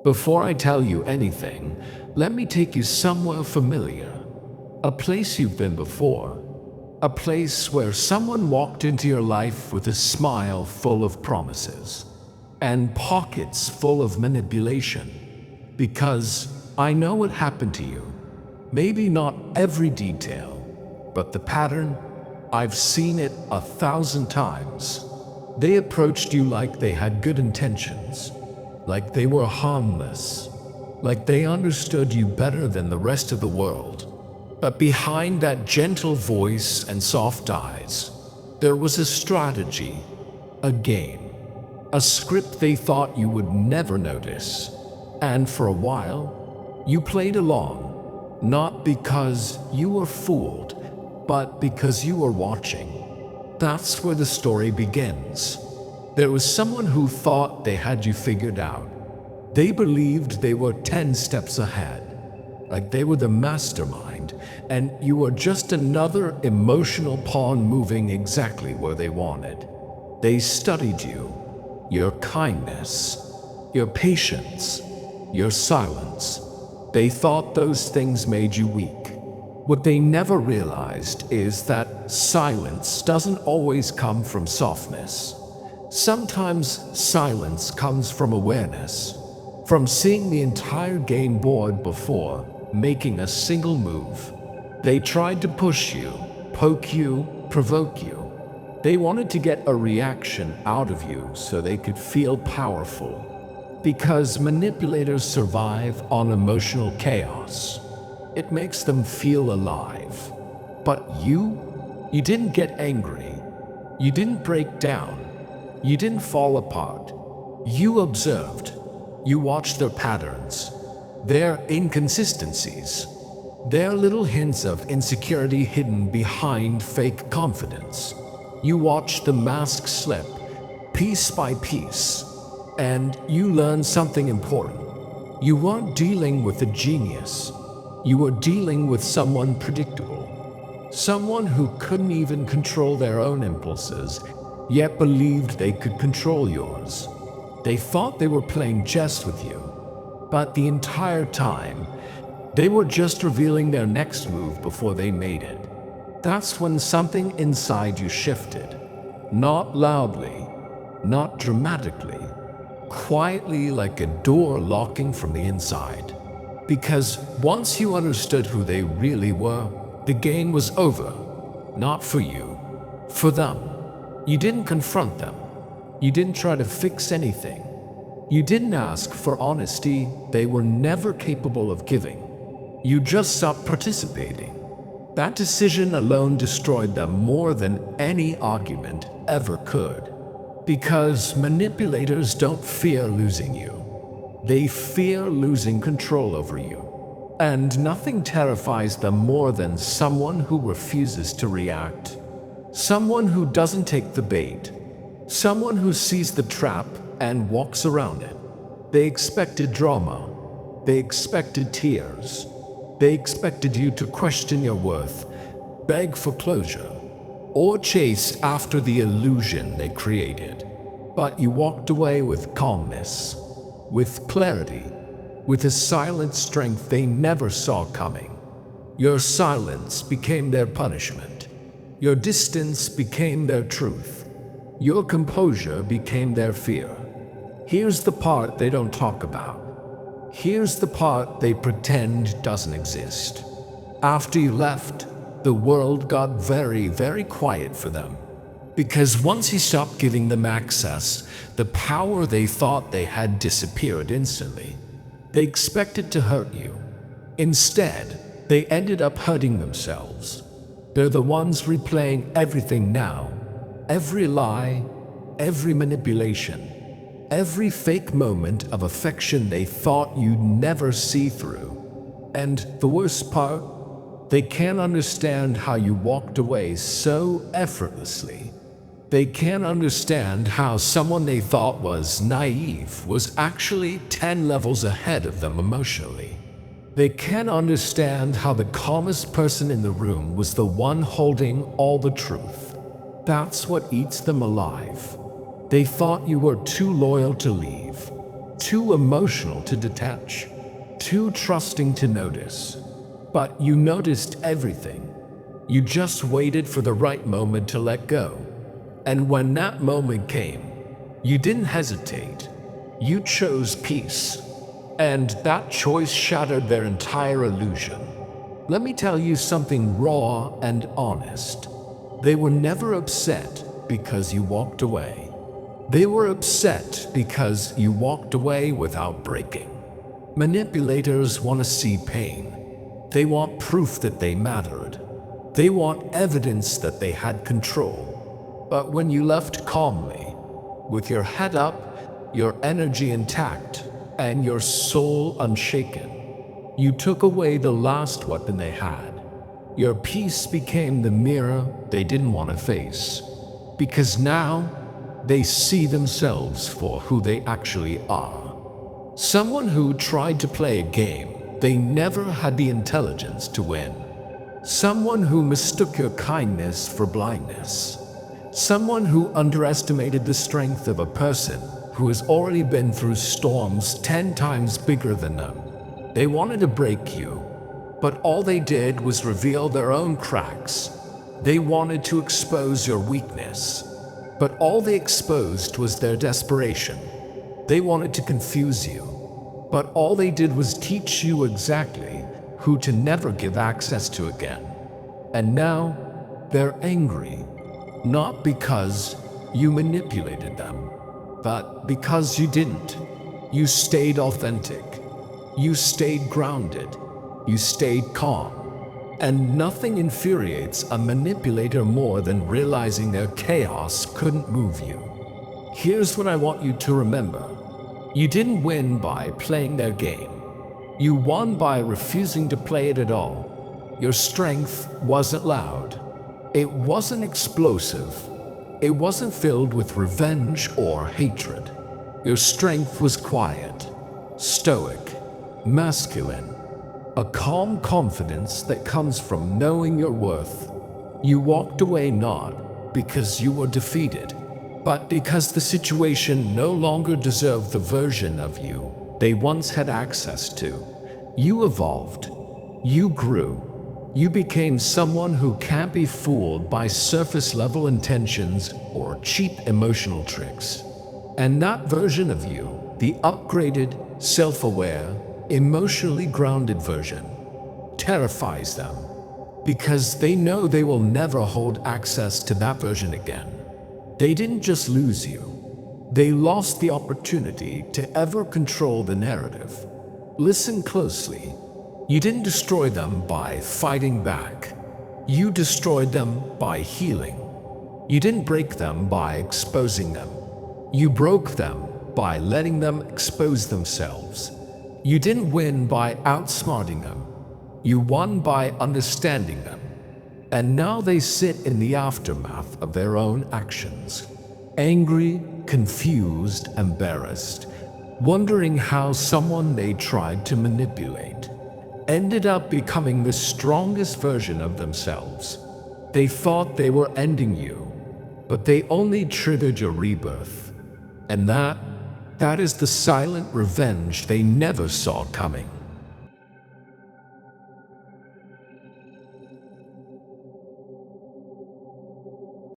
Before I tell you anything, let me take you somewhere familiar. A place you've been before. A place where someone walked into your life with a smile full of promises and pockets full of manipulation. Because I know what happened to you. Maybe not every detail, but the pattern, I've seen it 1,000 times. They approached you like they had good intentions, like they were harmless, like they understood you better than the rest of the world. But behind that gentle voice and soft eyes, there was a strategy, a game, a script they thought you would never notice. And for a while, you played along, not because you were fooled, but because you were watching. That's where the story begins. There was someone who thought they had you figured out. They believed they were 10 steps ahead, like they were the mastermind, and you were just another emotional pawn moving exactly where they wanted. They studied you, your kindness, your patience, your silence. They thought those things made you weak. What they never realized is that silence doesn't always come from softness. Sometimes silence comes from awareness, from seeing the entire game board before making a single move. They tried to push you, poke you, provoke you. They wanted to get a reaction out of you so they could feel powerful. Because manipulators survive on emotional chaos. It makes them feel alive. But you didn't get angry. You didn't break down. You didn't fall apart. You observed. You watched their patterns, their inconsistencies, their little hints of insecurity hidden behind fake confidence. You watched the mask slip, piece by piece, and you learned something important. You weren't dealing with a genius. You were dealing with someone predictable. Someone who couldn't even control their own impulses, yet believed they could control yours. They thought they were playing chess with you, but the entire time, they were just revealing their next move before they made it. That's when something inside you shifted. Not loudly, not dramatically, quietly like a door locking from the inside. Because once you understood who they really were, the game was over. Not for you, for them. You didn't confront them. You didn't try to fix anything. You didn't ask for honesty they were never capable of giving. You just stopped participating. That decision alone destroyed them more than any argument ever could. Because manipulators don't fear losing you. They fear losing control over you. And nothing terrifies them more than someone who refuses to react. Someone who doesn't take the bait. Someone who sees the trap and walks around it. They expected drama. They expected tears. They expected you to question your worth, beg for closure, or chase after the illusion they created. But you walked away with calmness, with clarity, with a silent strength they never saw coming. Your silence became their punishment. Your distance became their truth. Your composure became their fear. Here's the part they don't talk about. Here's the part they pretend doesn't exist. After you left, the world got very, very quiet for them. Because once you stopped giving them access, the power they thought they had disappeared instantly. They expected to hurt you. Instead, they ended up hurting themselves. They're the ones replaying everything now. Every lie, every manipulation, every fake moment of affection they thought you'd never see through. And the worst part, they can't understand how you walked away so effortlessly. They can't understand how someone they thought was naive was actually 10 levels ahead of them emotionally. They can't understand how the calmest person in the room was the one holding all the truth. That's what eats them alive. They thought you were too loyal to leave, too emotional to detach, too trusting to notice. But you noticed everything. You just waited for the right moment to let go. And when that moment came, you didn't hesitate. You chose peace. And that choice shattered their entire illusion. Let me tell you something raw and honest. They were never upset because you walked away. They were upset because you walked away without breaking. Manipulators want to see pain. They want proof that they mattered. They want evidence that they had control. But when you left calmly, with your head up, your energy intact, and your soul unshaken, you took away the last weapon they had. Your peace became the mirror they didn't want to face. Because now, they see themselves for who they actually are. Someone who tried to play a game they never had the intelligence to win. Someone who mistook your kindness for blindness. Someone who underestimated the strength of a person who has already been through storms 10 times bigger than them. They wanted to break you, but all they did was reveal their own cracks. They wanted to expose your weakness, but all they exposed was their desperation. They wanted to confuse you, but all they did was teach you exactly who to never give access to again. And now, they're angry, not because you manipulated them, but because you didn't. You stayed authentic. You stayed grounded. You stayed calm. And nothing infuriates a manipulator more than realizing their chaos couldn't move you. Here's what I want you to remember. You didn't win by playing their game. You won by refusing to play it at all. Your strength wasn't loud. It wasn't explosive. It wasn't filled with revenge or hatred. Your strength was quiet, stoic, masculine, a calm confidence that comes from knowing your worth. You walked away not because you were defeated, but because the situation no longer deserved the version of you they once had access to. You evolved. You grew. You became someone who can't be fooled by surface-level intentions or cheap emotional tricks. And that version of you, the upgraded, self-aware, emotionally grounded version, terrifies them because they know they will never hold access to that version again. They didn't just lose you. They lost the opportunity to ever control the narrative. Listen closely. You didn't destroy them by fighting back. You destroyed them by healing. You didn't break them by exposing them. You broke them by letting them expose themselves. You didn't win by outsmarting them. You won by understanding them. And now they sit in the aftermath of their own actions, angry, confused, embarrassed, wondering how someone they tried to manipulate ended up becoming the strongest version of themselves. They thought they were ending you, but they only triggered your rebirth. And that is the silent revenge they never saw coming.